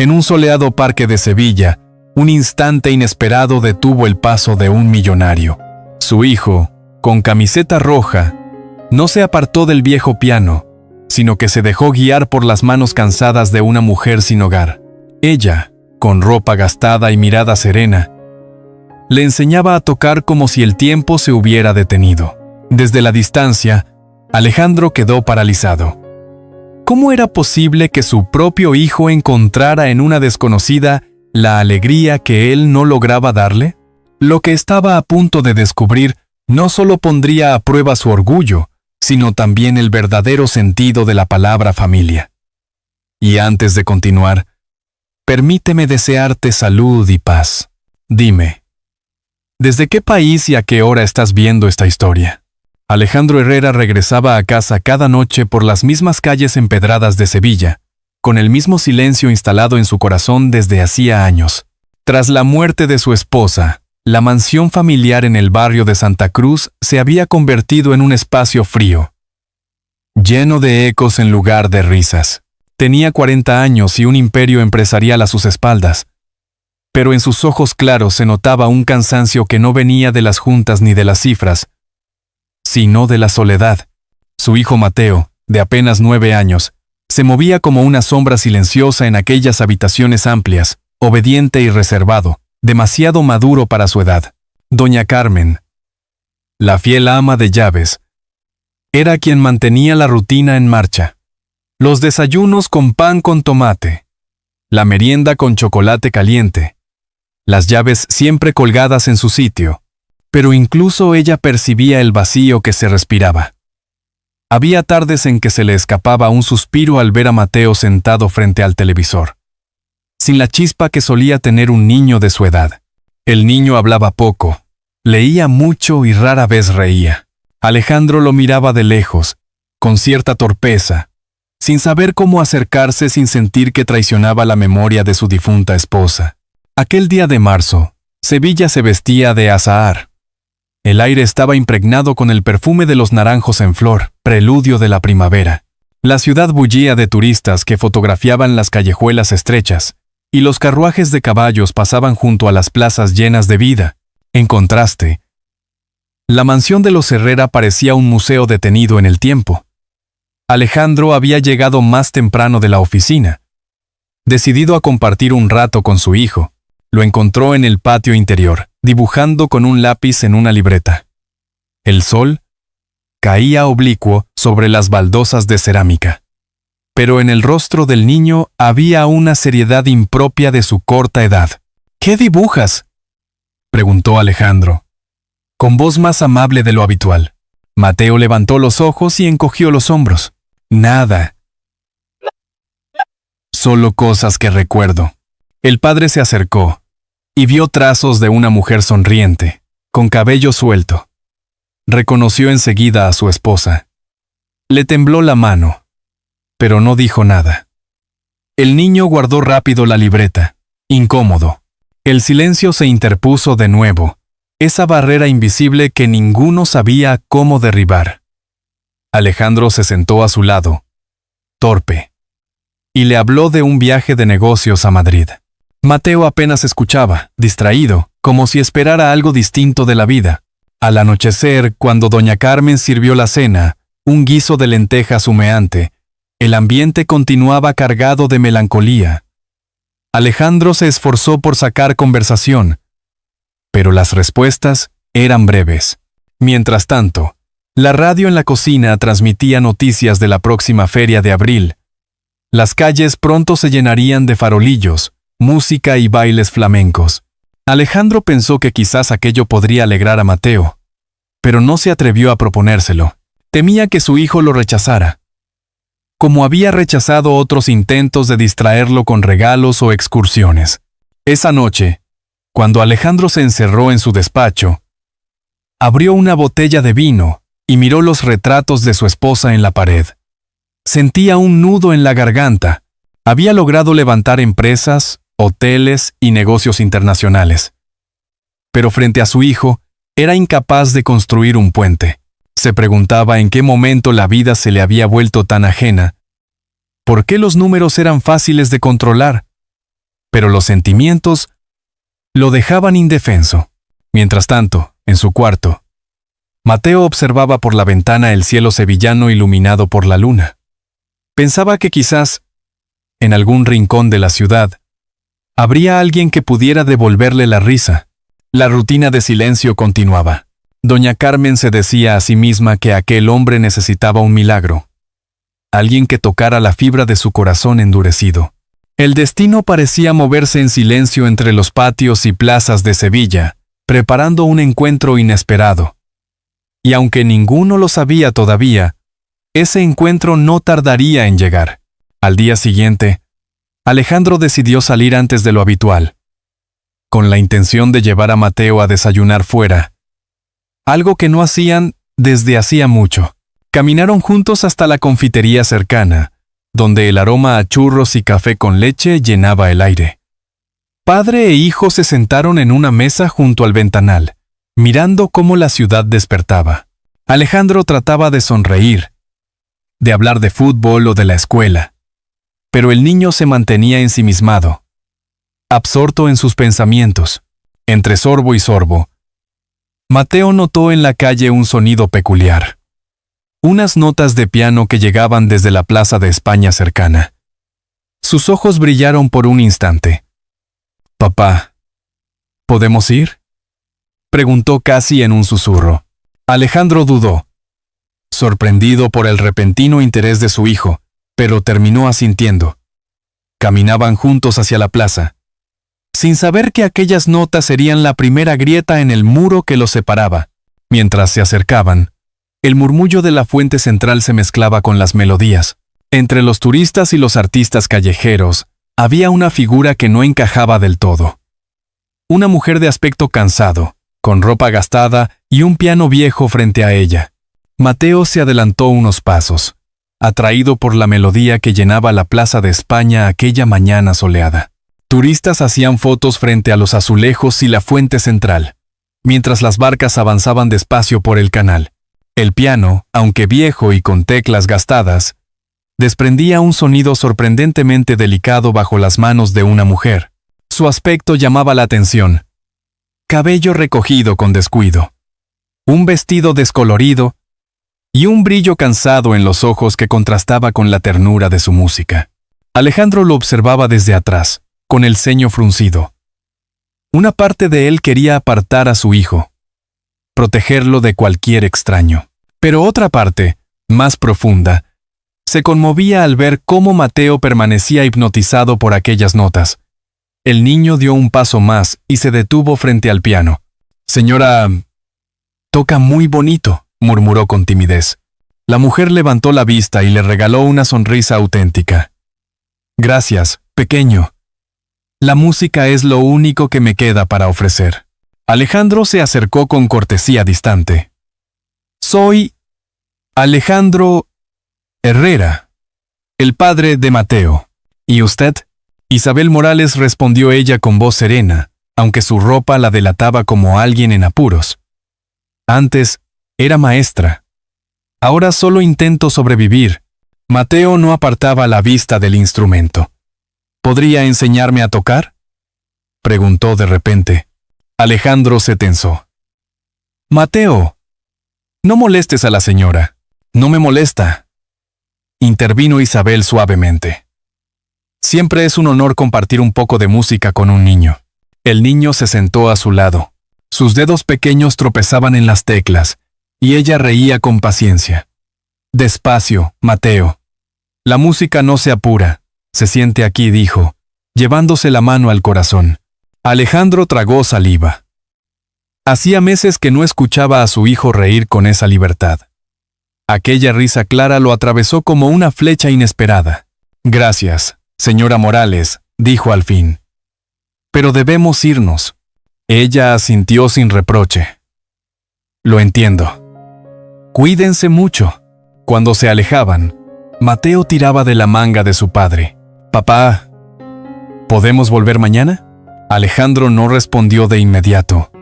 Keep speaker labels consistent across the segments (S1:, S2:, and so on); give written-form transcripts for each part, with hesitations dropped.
S1: En un soleado parque de Sevilla, un instante inesperado detuvo el paso de un millonario. Su hijo, con camiseta roja, no se apartó del viejo piano, sino que se dejó guiar por las manos cansadas de una mujer sin hogar. Ella, con ropa gastada y mirada serena, le enseñaba a tocar como si el tiempo se hubiera detenido. Desde la distancia, Alejandro quedó paralizado. ¿Cómo era posible que su propio hijo encontrara en una desconocida la alegría que él no lograba darle? Lo que estaba a punto de descubrir no solo pondría a prueba su orgullo, sino también el verdadero sentido de la palabra familia. Y antes de continuar, permíteme desearte salud y paz. Dime, ¿desde qué país y a qué hora estás viendo esta historia? Alejandro Herrera regresaba a casa cada noche por las mismas calles empedradas de Sevilla, con el mismo silencio instalado en su corazón desde hacía años. Tras la muerte de su esposa, la mansión familiar en el barrio de Santa Cruz se había convertido en un espacio frío, lleno de ecos en lugar de risas. Tenía 40 años y un imperio empresarial a sus espaldas, pero en sus ojos claros se notaba un cansancio que no venía de las juntas ni de las cifras, sino de la soledad. Su hijo Mateo, de apenas 9 años, se movía como una sombra silenciosa en aquellas habitaciones amplias, obediente y reservado, demasiado maduro para su edad. Doña Carmen, la fiel ama de llaves, era quien mantenía la rutina en marcha. Los desayunos con pan con tomate, la merienda con chocolate caliente, las llaves siempre colgadas en su sitio, pero incluso ella percibía el vacío que se respiraba. Había tardes en que se le escapaba un suspiro al ver a Mateo sentado frente al televisor, sin la chispa que solía tener un niño de su edad. El niño hablaba poco, leía mucho y rara vez reía. Alejandro lo miraba de lejos, con cierta torpeza, sin saber cómo acercarse sin sentir que traicionaba la memoria de su difunta esposa. Aquel día de marzo, Sevilla se vestía de azahar. El aire estaba impregnado con el perfume de los naranjos en flor, preludio de la primavera. La ciudad bullía de turistas que fotografiaban las callejuelas estrechas, y los carruajes de caballos pasaban junto a las plazas llenas de vida. En contraste, la mansión de los Herrera parecía un museo detenido en el tiempo. Alejandro había llegado más temprano de la oficina. Decidido a compartir un rato con su hijo, lo encontró en el patio interior, dibujando con un lápiz en una libreta. El sol caía oblicuo sobre las baldosas de cerámica, pero en el rostro del niño había una seriedad impropia de su corta edad. ¿Qué dibujas?, preguntó Alejandro, con voz más amable de lo habitual. Mateo levantó los ojos y encogió los hombros. Nada. Solo cosas que recuerdo. El padre se acercó y vio trazos de una mujer sonriente, con cabello suelto. Reconoció enseguida a su esposa. Le tembló la mano, pero no dijo nada. El niño guardó rápido la libreta, incómodo. El silencio se interpuso de nuevo, esa barrera invisible que ninguno sabía cómo derribar. Alejandro se sentó a su lado, torpe, y le habló de un viaje de negocios a Madrid. Mateo apenas escuchaba, distraído, como si esperara algo distinto de la vida. Al anochecer, cuando doña Carmen sirvió la cena, un guiso de lentejas humeante, el ambiente continuaba cargado de melancolía. Alejandro se esforzó por sacar conversación, pero las respuestas eran breves. Mientras tanto, la radio en la cocina transmitía noticias de la próxima feria de abril. Las calles pronto se llenarían de farolillos, música y bailes flamencos. Alejandro pensó que quizás aquello podría alegrar a Mateo, pero no se atrevió a proponérselo. Temía que su hijo lo rechazara, como había rechazado otros intentos de distraerlo con regalos o excursiones. Esa noche, cuando Alejandro se encerró en su despacho, abrió una botella de vino y miró los retratos de su esposa en la pared. Sentía un nudo en la garganta. Había logrado levantar empresas, hoteles y negocios internacionales. Pero frente a su hijo, era incapaz de construir un puente. Se preguntaba en qué momento la vida se le había vuelto tan ajena. ¿Por qué los números eran fáciles de controlar? pero los sentimientos lo dejaban indefenso. Mientras tanto, en su cuarto, Mateo observaba por la ventana el cielo sevillano iluminado por la luna. Pensaba que quizás, en algún rincón de la ciudad, habría alguien que pudiera devolverle la risa. La rutina de silencio continuaba. Doña Carmen se decía a sí misma que aquel hombre necesitaba un milagro. Alguien que tocara la fibra de su corazón endurecido. El destino parecía moverse en silencio entre los patios y plazas de Sevilla, preparando un encuentro inesperado. Y aunque ninguno lo sabía todavía, ese encuentro no tardaría en llegar. Al día siguiente, Alejandro decidió salir antes de lo habitual, con la intención de llevar a Mateo a desayunar fuera, algo que no hacían desde hacía mucho. Caminaron juntos hasta la confitería cercana, donde el aroma a churros y café con leche llenaba el aire. Padre e hijo se sentaron en una mesa junto al ventanal, mirando cómo la ciudad despertaba. Alejandro trataba de sonreír, de hablar de fútbol o de la escuela, pero el niño se mantenía ensimismado, absorto en sus pensamientos. Entre sorbo y sorbo, Mateo notó en la calle un sonido peculiar. Unas notas de piano que llegaban desde la plaza de España cercana. Sus ojos brillaron por un instante. «Papá, ¿podemos ir?», preguntó casi en un susurro. Alejandro dudó, sorprendido por el repentino interés de su hijo, pero terminó asintiendo. Caminaban juntos hacia la plaza, sin saber que aquellas notas serían la primera grieta en el muro que los separaba. Mientras se acercaban, el murmullo de la fuente central se mezclaba con las melodías. Entre los turistas y los artistas callejeros, había una figura que no encajaba del todo. Una mujer de aspecto cansado, con ropa gastada y un piano viejo frente a ella. Mateo se adelantó unos pasos, atraído por la melodía que llenaba la plaza de España aquella mañana soleada. Turistas hacían fotos frente a los azulejos y la fuente central, mientras las barcas avanzaban despacio por el canal. El piano, aunque viejo y con teclas gastadas, desprendía un sonido sorprendentemente delicado bajo las manos de una mujer. Su aspecto llamaba la atención. Cabello recogido con descuido, un vestido descolorido y un brillo cansado en los ojos que contrastaba con la ternura de su música. Alejandro lo observaba desde atrás, con el ceño fruncido. Una parte de él quería apartar a su hijo, protegerlo de cualquier extraño. Pero otra parte, más profunda, se conmovía al ver cómo Mateo permanecía hipnotizado por aquellas notas. El niño dio un paso más y se detuvo frente al piano. «Señora, toca muy bonito», murmuró con timidez. La mujer levantó la vista y le regaló una sonrisa auténtica. «Gracias, pequeño. La música es lo único que me queda para ofrecer». Alejandro se acercó con cortesía distante. «Soy Alejandro Herrera, el padre de Mateo. ¿Y usted?». Isabel Morales, respondió ella con voz serena, aunque su ropa la delataba como alguien en apuros. Antes era maestra. Ahora solo intento sobrevivir. Mateo no apartaba la vista del instrumento. ¿Podría enseñarme a tocar?, preguntó de repente. Alejandro se tensó. «Mateo, no molestes a la señora». «No me molesta», intervino Isabel suavemente. «Siempre es un honor compartir un poco de música con un niño». El niño se sentó a su lado. Sus dedos pequeños tropezaban en las teclas, y ella reía con paciencia. «Despacio, Mateo. La música no se apura. Se siente aquí», dijo, llevándose la mano al corazón. Alejandro tragó saliva. Hacía meses que no escuchaba a su hijo reír con esa libertad. Aquella risa clara lo atravesó como una flecha inesperada. «Gracias, señora Morales», dijo al fin. «Pero debemos irnos». Ella asintió sin reproche. «Lo entiendo. Cuídense mucho». Cuando se alejaban, Mateo tiraba de la manga de su padre. «Papá, ¿podemos volver mañana?». Alejandro no respondió de inmediato.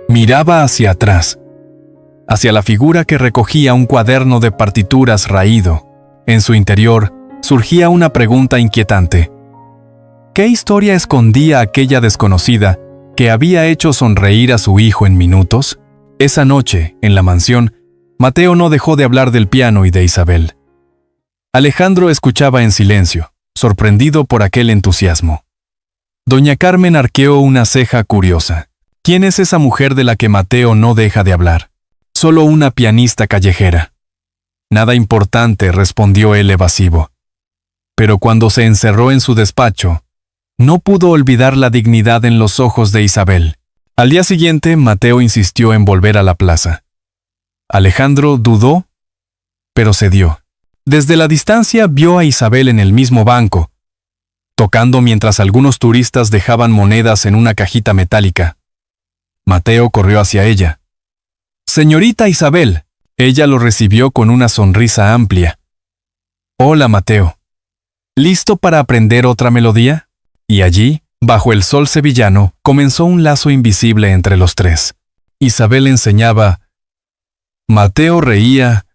S1: Miraba hacia atrás, hacia la figura que recogía un cuaderno de partituras raído. En su interior surgía una pregunta inquietante. ¿Qué historia escondía aquella desconocida que había hecho sonreír a su hijo en minutos? Esa noche, en la mansión, Mateo no dejó de hablar del piano y de Isabel. Alejandro escuchaba en silencio, sorprendido por aquel entusiasmo. Doña Carmen arqueó una ceja curiosa. ¿Quién es esa mujer de la que Mateo no deja de hablar? Solo una pianista callejera. Nada importante, respondió él evasivo. Pero cuando se encerró en su despacho, no pudo olvidar la dignidad en los ojos de Isabel. Al día siguiente, Mateo insistió en volver a la plaza. Alejandro dudó, pero cedió. Desde la distancia vio a Isabel en el mismo banco, tocando mientras algunos turistas dejaban monedas en una cajita metálica. Mateo corrió hacia ella. «Señorita Isabel». Ella lo recibió con una sonrisa amplia. «Hola, Mateo. ¿Listo para aprender otra melodía?» Y allí, bajo el sol sevillano, comenzó un lazo invisible entre los tres. Isabel enseñaba, Mateo reía,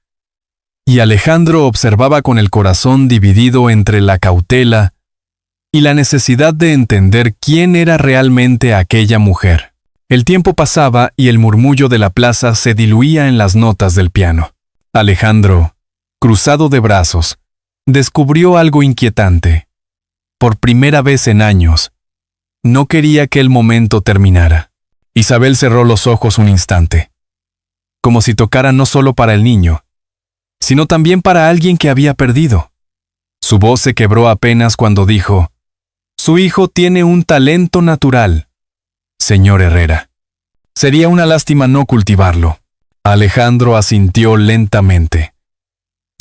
S1: y Alejandro observaba con el corazón dividido entre la cautela y la necesidad de entender quién era realmente aquella mujer. El tiempo pasaba y el murmullo de la plaza se diluía en las notas del piano. Alejandro, cruzado de brazos, descubrió algo inquietante. Por primera vez en años, no quería que el momento terminara. Isabel cerró los ojos un instante, como si tocara no solo para el niño, sino también para alguien que había perdido. Su voz se quebró apenas cuando dijo, «Su hijo tiene un talento natural, señor Herrera. Sería una lástima no cultivarlo». Alejandro asintió lentamente,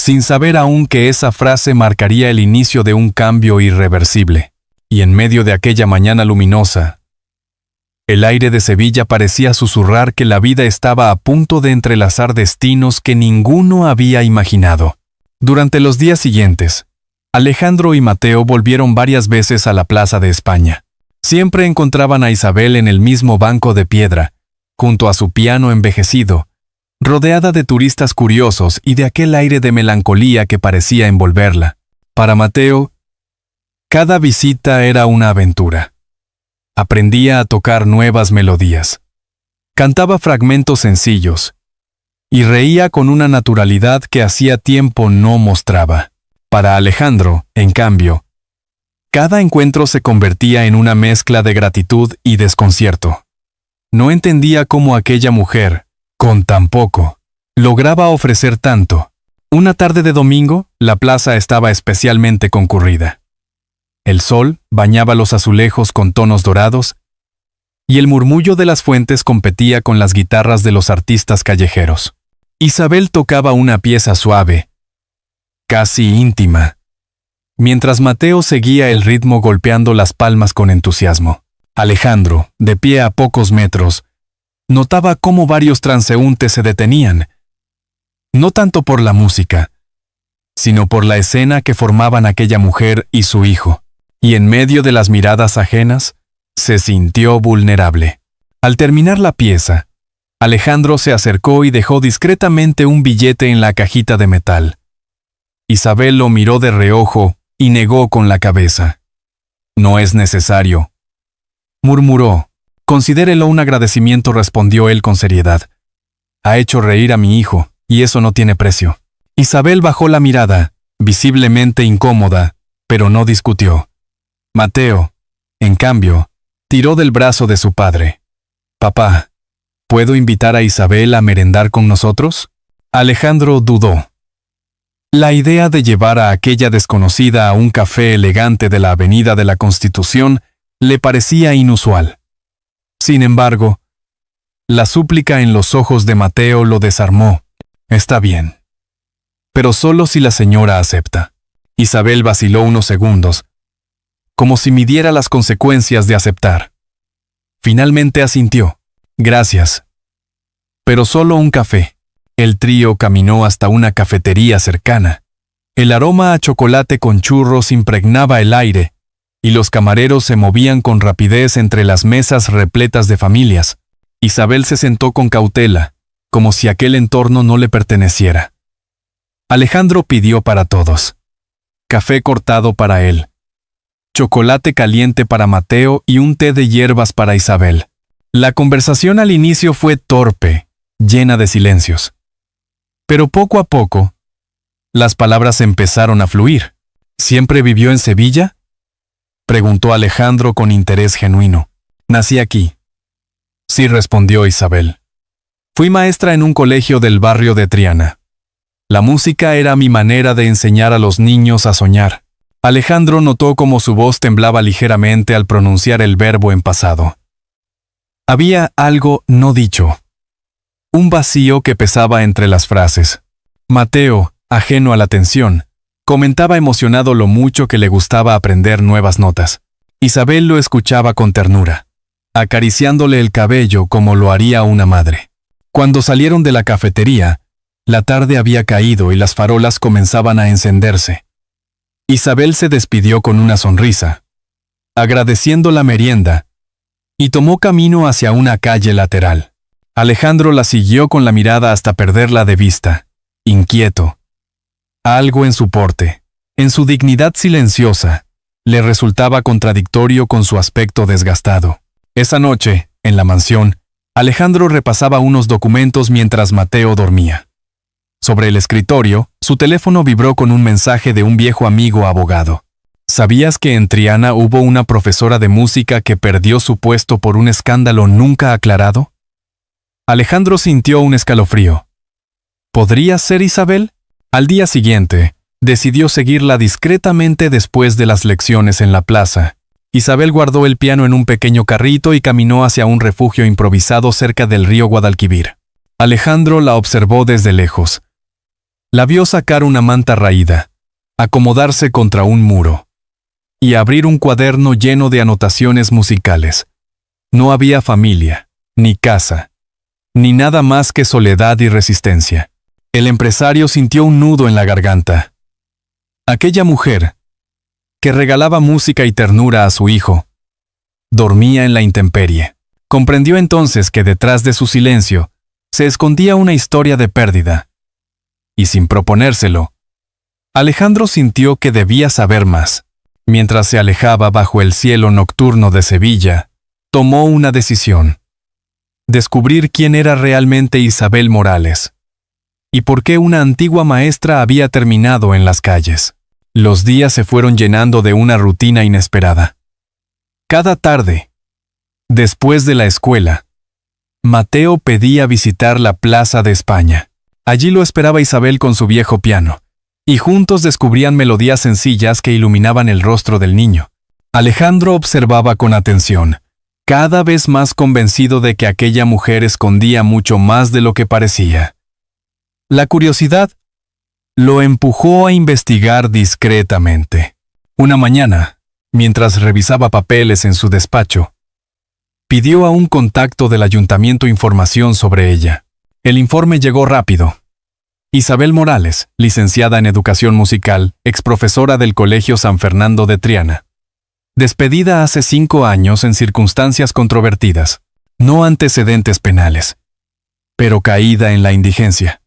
S1: sin saber aún que esa frase marcaría el inicio de un cambio irreversible. Y en medio de aquella mañana luminosa, el aire de Sevilla parecía susurrar que la vida estaba a punto de entrelazar destinos que ninguno había imaginado. Durante los días siguientes, Alejandro y Mateo volvieron varias veces a la Plaza de España. Siempre encontraban a Isabel en el mismo banco de piedra, junto a su piano envejecido, rodeada de turistas curiosos y de aquel aire de melancolía que parecía envolverla. Para Mateo, cada visita era una aventura. Aprendía a tocar nuevas melodías. Cantaba fragmentos sencillos y reía con una naturalidad que hacía tiempo no mostraba. Para Alejandro, en cambio, cada encuentro se convertía en una mezcla de gratitud y desconcierto. No entendía cómo aquella mujer, con tan poco, lograba ofrecer tanto. Una tarde de domingo, la plaza estaba especialmente concurrida. El sol bañaba los azulejos con tonos dorados y el murmullo de las fuentes competía con las guitarras de los artistas callejeros. Isabel tocaba una pieza suave, casi íntima, mientras Mateo seguía el ritmo golpeando las palmas con entusiasmo. Alejandro, de pie a pocos metros, notaba cómo varios transeúntes se detenían, no tanto por la música, sino por la escena que formaban aquella mujer y su hijo, y en medio de las miradas ajenas, se sintió vulnerable. Al terminar la pieza, Alejandro se acercó y dejó discretamente un billete en la cajita de metal. Isabel lo miró de reojo y negó con la cabeza. «No es necesario», murmuró. «Considérelo un agradecimiento», respondió él con seriedad. «Ha hecho reír a mi hijo, y eso no tiene precio». Isabel bajó la mirada, visiblemente incómoda, pero no discutió. Mateo, en cambio, tiró del brazo de su padre. «Papá, ¿puedo invitar a Isabel a merendar con nosotros?» Alejandro dudó. La idea de llevar a aquella desconocida a un café elegante de la Avenida de la Constitución le parecía inusual. Sin embargo, la súplica en los ojos de Mateo lo desarmó. «Está bien, pero solo si la señora acepta». Isabel vaciló unos segundos, como si midiera las consecuencias de aceptar. Finalmente asintió. «Gracias. Pero solo un café». El trío caminó hasta una cafetería cercana. El aroma a chocolate con churros impregnaba el aire, y los camareros se movían con rapidez entre las mesas repletas de familias. Isabel se sentó con cautela, como si aquel entorno no le perteneciera. Alejandro pidió para todos. Café cortado para él, chocolate caliente para Mateo y un té de hierbas para Isabel. La conversación al inicio fue torpe, llena de silencios. Pero poco a poco, las palabras empezaron a fluir. ¿Siempre vivió en Sevilla?, preguntó Alejandro con interés genuino. Nací aquí. Sí, respondió Isabel. Fui maestra en un colegio del barrio de Triana. La música era mi manera de enseñar a los niños a soñar. Alejandro notó cómo su voz temblaba ligeramente al pronunciar el verbo en pasado. Había algo no dicho. Un vacío que pesaba entre las frases. Mateo, ajeno a la tensión, comentaba emocionado lo mucho que le gustaba aprender nuevas notas. Isabel lo escuchaba con ternura, acariciándole el cabello como lo haría una madre. Cuando salieron de la cafetería, la tarde había caído y las farolas comenzaban a encenderse. Isabel se despidió con una sonrisa, agradeciendo la merienda, y tomó camino hacia una calle lateral. Alejandro la siguió con la mirada hasta perderla de vista, inquieto. Algo en su porte, en su dignidad silenciosa, le resultaba contradictorio con su aspecto desgastado. Esa noche, en la mansión, Alejandro repasaba unos documentos mientras Mateo dormía. Sobre el escritorio, su teléfono vibró con un mensaje de un viejo amigo abogado. ¿Sabías que en Triana hubo una profesora de música que perdió su puesto por un escándalo nunca aclarado? Alejandro sintió un escalofrío. ¿Podría ser Isabel? Al día siguiente, decidió seguirla discretamente después de las lecciones en la plaza. Isabel guardó el piano en un pequeño carrito y caminó hacia un refugio improvisado cerca del río Guadalquivir. Alejandro la observó desde lejos. La vio sacar una manta raída, acomodarse contra un muro, y abrir un cuaderno lleno de anotaciones musicales. No había familia, ni casa, ni nada más que soledad y resistencia. El empresario sintió un nudo en la garganta. Aquella mujer, que regalaba música y ternura a su hijo, dormía en la intemperie. Comprendió entonces que detrás de su silencio se escondía una historia de pérdida. Y sin proponérselo, Alejandro sintió que debía saber más. Mientras se alejaba bajo el cielo nocturno de Sevilla, tomó una decisión. Descubrir quién era realmente Isabel Morales. Y por qué una antigua maestra había terminado en las calles. Los días se fueron llenando de una rutina inesperada. Cada tarde, después de la escuela, Mateo pedía visitar la Plaza de España. Allí lo esperaba Isabel con su viejo piano, y juntos descubrían melodías sencillas que iluminaban el rostro del niño. Alejandro observaba con atención, cada vez más convencido de que aquella mujer escondía mucho más de lo que parecía. La curiosidad lo empujó a investigar discretamente. Una mañana, mientras revisaba papeles en su despacho, pidió a un contacto del ayuntamiento información sobre ella. El informe llegó rápido. Isabel Morales, licenciada en Educación Musical, exprofesora del Colegio San Fernando de Triana. Despedida hace 5 años en circunstancias controvertidas. No antecedentes penales, pero caída en la indigencia.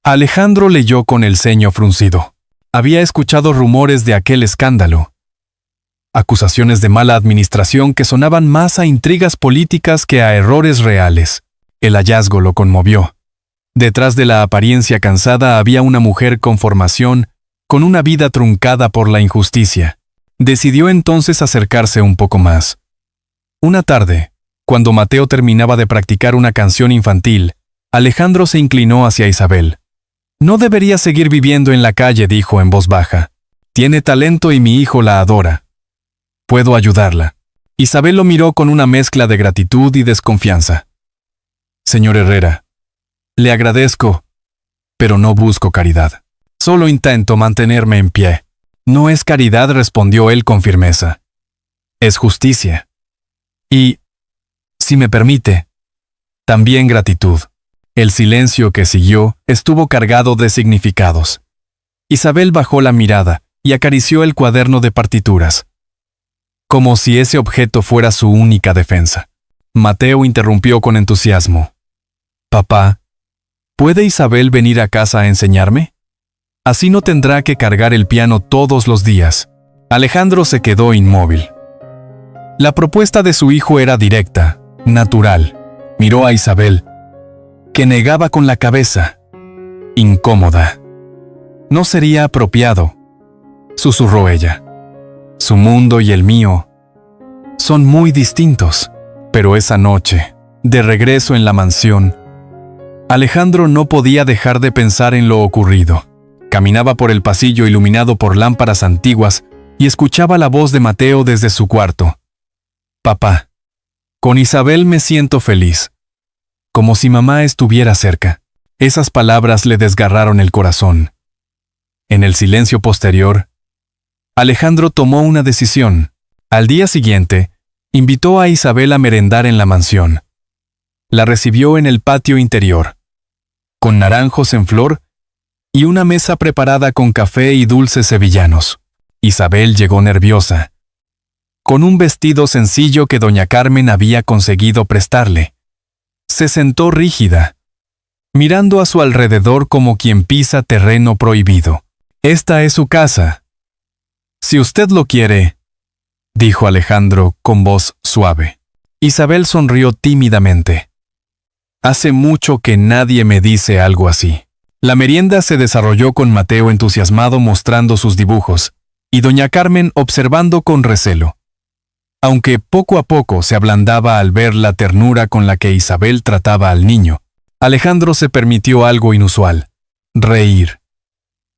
S1: Alejandro leyó con el ceño fruncido. Había escuchado rumores de aquel escándalo. Acusaciones de mala administración que sonaban más a intrigas políticas que a errores reales. El hallazgo lo conmovió. Detrás de la apariencia cansada había una mujer con formación, con una vida truncada por la injusticia. Decidió entonces acercarse un poco más. Una tarde, cuando Mateo terminaba de practicar una canción infantil, Alejandro se inclinó hacia Isabel. «No debería seguir viviendo en la calle», dijo en voz baja. «Tiene talento y mi hijo la adora. Puedo ayudarla». Isabel lo miró con una mezcla de gratitud y desconfianza. «Señor Herrera, le agradezco, pero no busco caridad. Solo intento mantenerme en pie». «No es caridad», respondió él con firmeza. «Es justicia. Y, si me permite, también gratitud». El silencio que siguió estuvo cargado de significados. Isabel bajó la mirada y acarició el cuaderno de partituras, como si ese objeto fuera su única defensa. Mateo interrumpió con entusiasmo. «Papá, ¿puede Isabel venir a casa a enseñarme? Así no tendrá que cargar el piano todos los días». Alejandro se quedó inmóvil. La propuesta de su hijo era directa, natural. Miró a Isabel, que negaba con la cabeza, incómoda. «No sería apropiado», susurró ella. «Su mundo y el mío son muy distintos». Pero esa noche, de regreso en la mansión, Alejandro no podía dejar de pensar en lo ocurrido. Caminaba por el pasillo iluminado por lámparas antiguas y escuchaba la voz de Mateo desde su cuarto. «Papá, con Isabel me siento feliz, como si mamá estuviera cerca». Esas palabras le desgarraron el corazón. En el silencio posterior, Alejandro tomó una decisión. Al día siguiente, invitó a Isabel a merendar en la mansión. La recibió en el patio interior, con naranjos en flor y una mesa preparada con café y dulces sevillanos. Isabel llegó nerviosa, con un vestido sencillo que doña Carmen había conseguido prestarle. Se sentó rígida, mirando a su alrededor como quien pisa terreno prohibido. «Esta es su casa. Si usted lo quiere», dijo Alejandro con voz suave. Isabel sonrió tímidamente. «Hace mucho que nadie me dice algo así». La merienda se desarrolló con Mateo entusiasmado mostrando sus dibujos, y doña Carmen observando con recelo. Aunque poco a poco se ablandaba al ver la ternura con la que Isabel trataba al niño, Alejandro se permitió algo inusual: reír.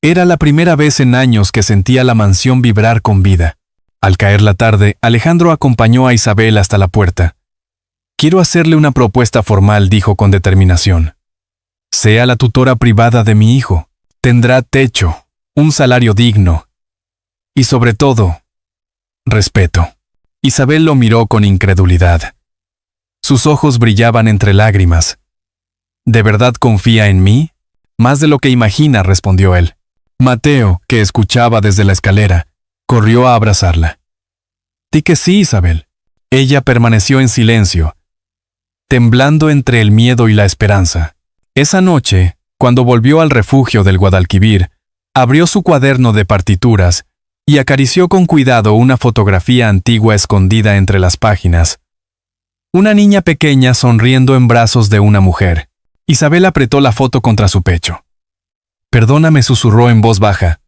S1: Era la primera vez en años que sentía la mansión vibrar con vida. Al caer la tarde, Alejandro acompañó a Isabel hasta la puerta. «Quiero hacerle una propuesta formal», dijo con determinación. «Sea la tutora privada de mi hijo. Tendrá techo, un salario digno y, sobre todo, respeto». Isabel lo miró con incredulidad. Sus ojos brillaban entre lágrimas. «¿De verdad confía en mí?» «Más de lo que imagina», respondió él. Mateo, que escuchaba desde la escalera, corrió a abrazarla. «Di que sí, Isabel». Ella permaneció en silencio, temblando entre el miedo y la esperanza. Esa noche, cuando volvió al refugio del Guadalquivir, abrió su cuaderno de partituras y acarició con cuidado una fotografía antigua escondida entre las páginas. Una niña pequeña sonriendo en brazos de una mujer. Isabel apretó la foto contra su pecho. «Perdóname», susurró en voz baja.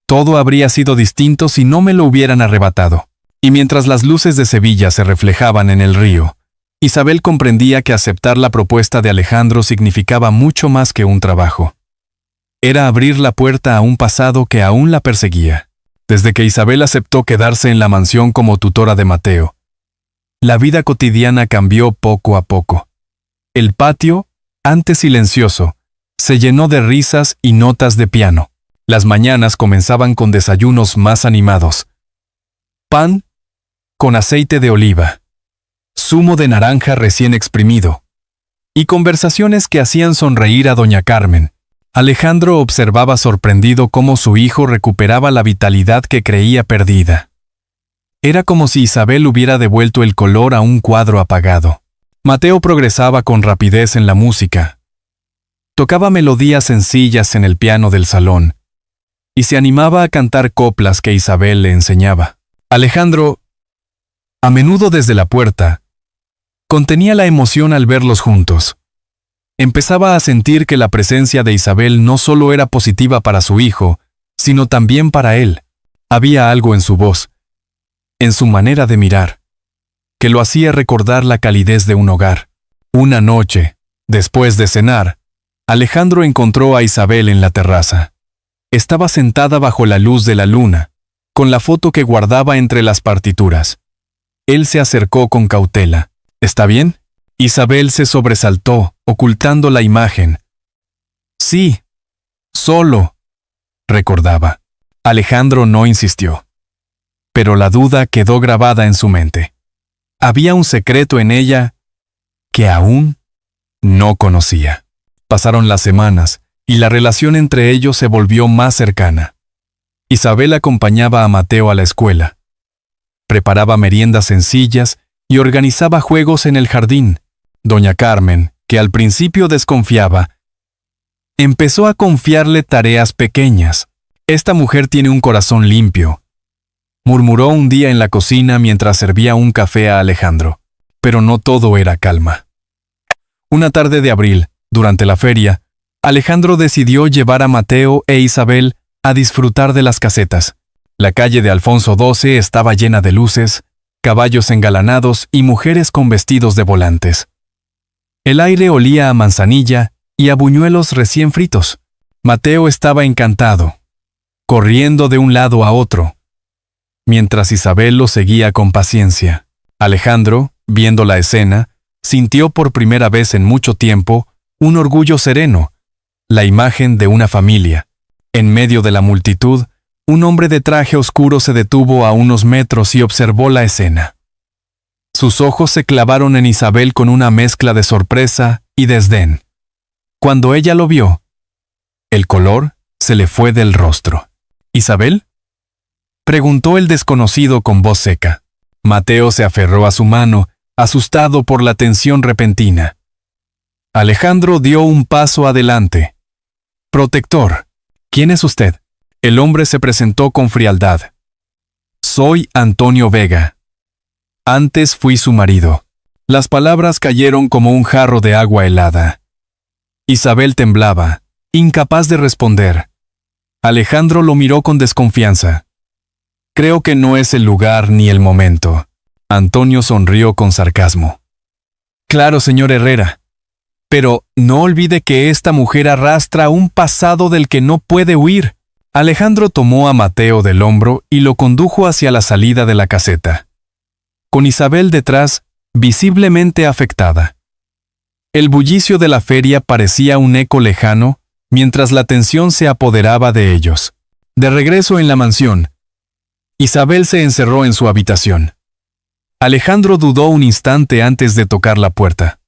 S1: «Todo habría sido distinto si no me lo hubieran arrebatado». Y mientras las luces de Sevilla se reflejaban en el río, Isabel comprendía que aceptar la propuesta de Alejandro significaba mucho más que un trabajo. Era abrir la puerta a un pasado que aún la perseguía. Desde que Isabel aceptó quedarse en la mansión como tutora de Mateo, la vida cotidiana cambió poco a poco. El patio, antes silencioso, se llenó de risas y notas de piano. Las mañanas comenzaban con desayunos más animados. Pan con aceite de oliva, zumo de naranja recién exprimido, y conversaciones que hacían sonreír a doña Carmen. Alejandro observaba sorprendido cómo su hijo recuperaba la vitalidad que creía perdida. Era como si Isabel hubiera devuelto el color a un cuadro apagado. Mateo progresaba con rapidez en la música. Tocaba melodías sencillas en el piano del salón, y se animaba a cantar coplas que Isabel le enseñaba. Alejandro, a menudo desde la puerta, contenía la emoción al verlos juntos. Empezaba a sentir que la presencia de Isabel no solo era positiva para su hijo, sino también para él. Había algo en su voz, en su manera de mirar, que lo hacía recordar la calidez de un hogar. Una noche, después de cenar, Alejandro encontró a Isabel en la terraza. Estaba sentada bajo la luz de la luna, con la foto que guardaba entre las partituras. Él se acercó con cautela. «¿Está bien?» Isabel se sobresaltó, ocultando la imagen. «Sí, solo», recordaba. Alejandro no insistió. Pero la duda quedó grabada en su mente. Había un secreto en ella que aún no conocía. Pasaron las semanas, y la relación entre ellos se volvió más cercana. Isabel acompañaba a Mateo a la escuela. Preparaba meriendas sencillas y organizaba juegos en el jardín. Doña Carmen, que al principio desconfiaba, empezó a confiarle tareas pequeñas. «Esta mujer tiene un corazón limpio», murmuró un día en la cocina mientras servía un café a Alejandro. Pero no todo era calma. Una tarde de abril, durante la feria, Alejandro decidió llevar a Mateo e Isabel a disfrutar de las casetas. La calle de Alfonso XII estaba llena de luces, caballos engalanados y mujeres con vestidos de volantes. El aire olía a manzanilla y a buñuelos recién fritos. Mateo estaba encantado, corriendo de un lado a otro, mientras Isabel lo seguía con paciencia. Alejandro, viendo la escena, sintió por primera vez en mucho tiempo un orgullo sereno, la imagen de una familia. En medio de la multitud, un hombre de traje oscuro se detuvo a unos metros y observó la escena. Sus ojos se clavaron en Isabel con una mezcla de sorpresa y desdén. Cuando ella lo vio, el color se le fue del rostro. ¿Isabel?, preguntó el desconocido con voz seca. Mateo se aferró a su mano, asustado por la tensión repentina. Alejandro dio un paso adelante. «Protector, ¿quién es usted?». El hombre se presentó con frialdad. «Soy Antonio Vega. Antes fui su marido». Las palabras cayeron como un jarro de agua helada. Isabel temblaba, incapaz de responder. Alejandro lo miró con desconfianza. «Creo que no es el lugar ni el momento». Antonio sonrió con sarcasmo. «Claro, señor Herrera. Pero no olvide que esta mujer arrastra un pasado del que no puede huir». Alejandro tomó a Mateo del hombro y lo condujo hacia la salida de la caseta, con Isabel detrás, visiblemente afectada. El bullicio de la feria parecía un eco lejano, mientras la tensión se apoderaba de ellos. De regreso en la mansión, Isabel se encerró en su habitación. Alejandro dudó un instante antes de tocar la puerta.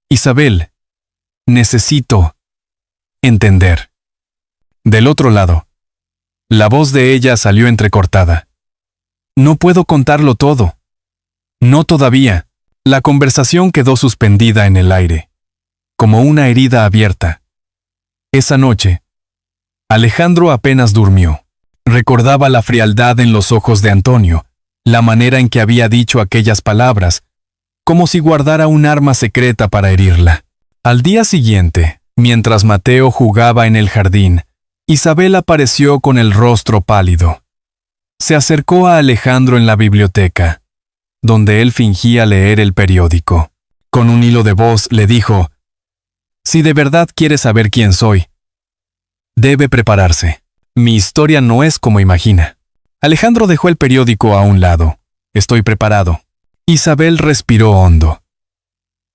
S1: «Isabel, necesito entender». Del otro lado, la voz de ella salió entrecortada. «No puedo contarlo todo. No todavía». La conversación quedó suspendida en el aire, como una herida abierta. Esa noche, Alejandro apenas durmió. Recordaba la frialdad en los ojos de Antonio, la manera en que había dicho aquellas palabras, como si guardara un arma secreta para herirla. Al día siguiente, mientras Mateo jugaba en el jardín, Isabel apareció con el rostro pálido. Se acercó a Alejandro en la biblioteca, donde él fingía leer el periódico. Con un hilo de voz le dijo: «Si de verdad quiere saber quién soy, debe prepararse. Mi historia no es como imagina». Alejandro dejó el periódico a un lado. «Estoy preparado». Isabel respiró hondo,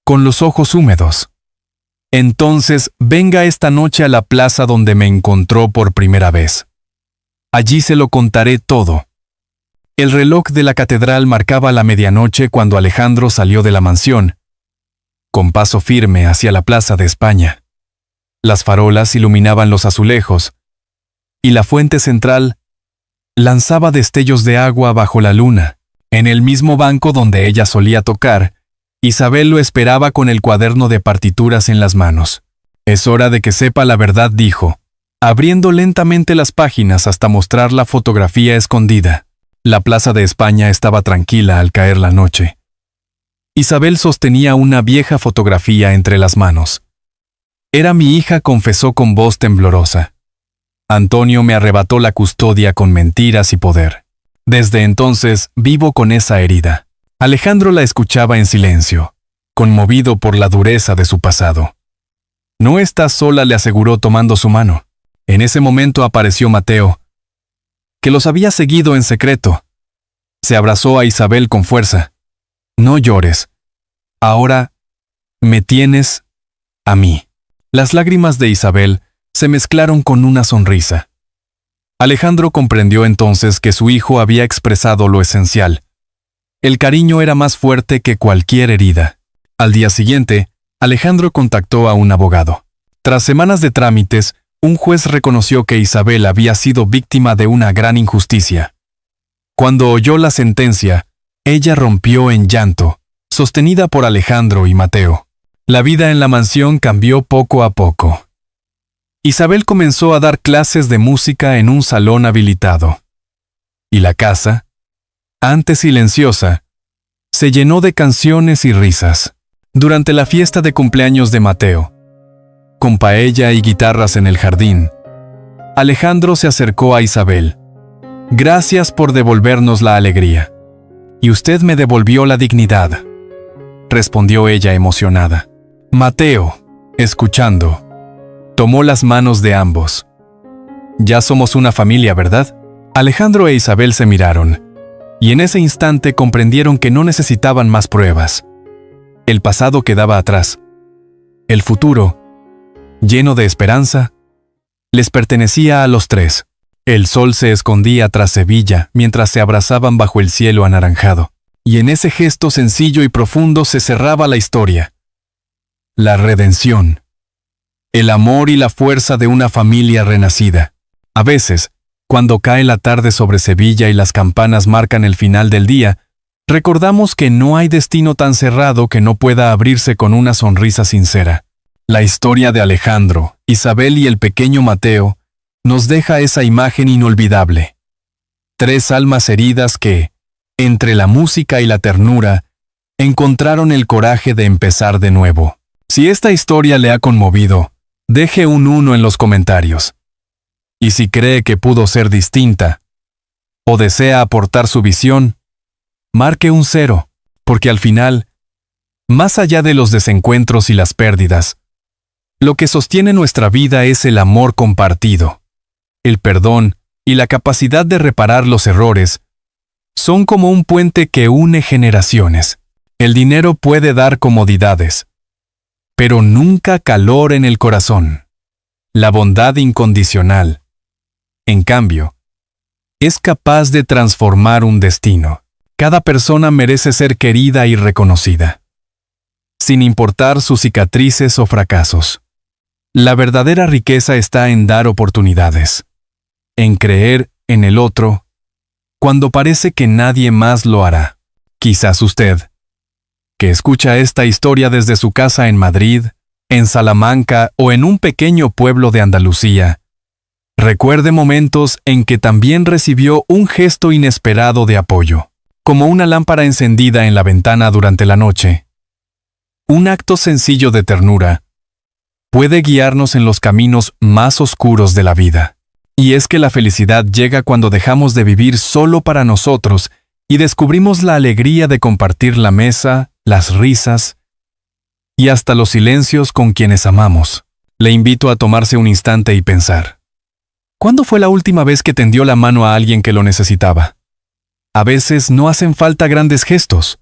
S1: con los ojos húmedos. «Entonces venga esta noche a la plaza donde me encontró por primera vez. Allí se lo contaré todo». El reloj de la catedral marcaba la medianoche cuando Alejandro salió de la mansión, con paso firme hacia la Plaza de España. Las farolas iluminaban los azulejos, y la fuente central lanzaba destellos de agua bajo la luna. En el mismo banco donde ella solía tocar, Isabel lo esperaba con el cuaderno de partituras en las manos. «Es hora de que sepa la verdad», dijo, abriendo lentamente las páginas hasta mostrar la fotografía escondida. La Plaza de España estaba tranquila al caer la noche. Isabel sostenía una vieja fotografía entre las manos. «Era mi hija», confesó con voz temblorosa. «Antonio me arrebató la custodia con mentiras y poder. Desde entonces vivo con esa herida». Alejandro la escuchaba en silencio, conmovido por la dureza de su pasado. «No estás sola», le aseguró tomando su mano. En ese momento apareció Mateo, que los había seguido en secreto. Se abrazó a Isabel con fuerza. «No llores. Ahora me tienes a mí». Las lágrimas de Isabel se mezclaron con una sonrisa. Alejandro comprendió entonces que su hijo había expresado lo esencial. El cariño era más fuerte que cualquier herida. Al día siguiente, Alejandro contactó a un abogado. Tras semanas de trámites, un juez reconoció que Isabel había sido víctima de una gran injusticia. Cuando oyó la sentencia, ella rompió en llanto, sostenida por Alejandro y Mateo. La vida en la mansión cambió poco a poco. Isabel comenzó a dar clases de música en un salón habilitado. Y la casa, antes silenciosa, se llenó de canciones y risas. Durante la fiesta de cumpleaños de Mateo, con paella y guitarras en el jardín, Alejandro se acercó a Isabel. «Gracias por devolvernos la alegría. Y usted me devolvió la dignidad», respondió ella emocionada. Mateo, escuchando, tomó las manos de ambos. «Ya somos una familia, ¿verdad?». Alejandro e Isabel se miraron, y en ese instante comprendieron que no necesitaban más pruebas. El pasado quedaba atrás. El futuro, lleno de esperanza, les pertenecía a los tres. El sol se escondía tras Sevilla mientras se abrazaban bajo el cielo anaranjado, y en ese gesto sencillo y profundo se cerraba la historia. La redención. El amor y la fuerza de una familia renacida. A veces, cuando cae la tarde sobre Sevilla y las campanas marcan el final del día, recordamos que no hay destino tan cerrado que no pueda abrirse con una sonrisa sincera. La historia de Alejandro, Isabel y el pequeño Mateo nos deja esa imagen inolvidable. Tres almas heridas que, entre la música y la ternura, encontraron el coraje de empezar de nuevo. Si esta historia le ha conmovido, deje un 1 en los comentarios. Y si cree que pudo ser distinta, o desea aportar su visión, marque un 0, porque al final, más allá de los desencuentros y las pérdidas, lo que sostiene nuestra vida es el amor compartido. El perdón y la capacidad de reparar los errores son como un puente que une generaciones. El dinero puede dar comodidades, pero nunca calor en el corazón. La bondad incondicional, en cambio, es capaz de transformar un destino. Cada persona merece ser querida y reconocida, sin importar sus cicatrices o fracasos. La verdadera riqueza está en dar oportunidades, en creer en el otro, cuando parece que nadie más lo hará. Quizás usted, que escucha esta historia desde su casa en Madrid, en Salamanca o en un pequeño pueblo de Andalucía, recuerde momentos en que también recibió un gesto inesperado de apoyo, como una lámpara encendida en la ventana durante la noche. Un acto sencillo de ternura puede guiarnos en los caminos más oscuros de la vida. Y es que la felicidad llega cuando dejamos de vivir solo para nosotros y descubrimos la alegría de compartir la mesa, las risas y hasta los silencios con quienes amamos. Le invito a tomarse un instante y pensar. ¿Cuándo fue la última vez que tendió la mano a alguien que lo necesitaba? A veces no hacen falta grandes gestos.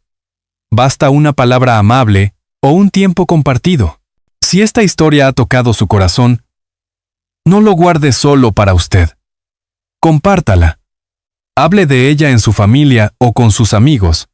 S1: Basta una palabra amable o un tiempo compartido. Si esta historia ha tocado su corazón, no lo guarde solo para usted. Compártala. Hable de ella en su familia o con sus amigos.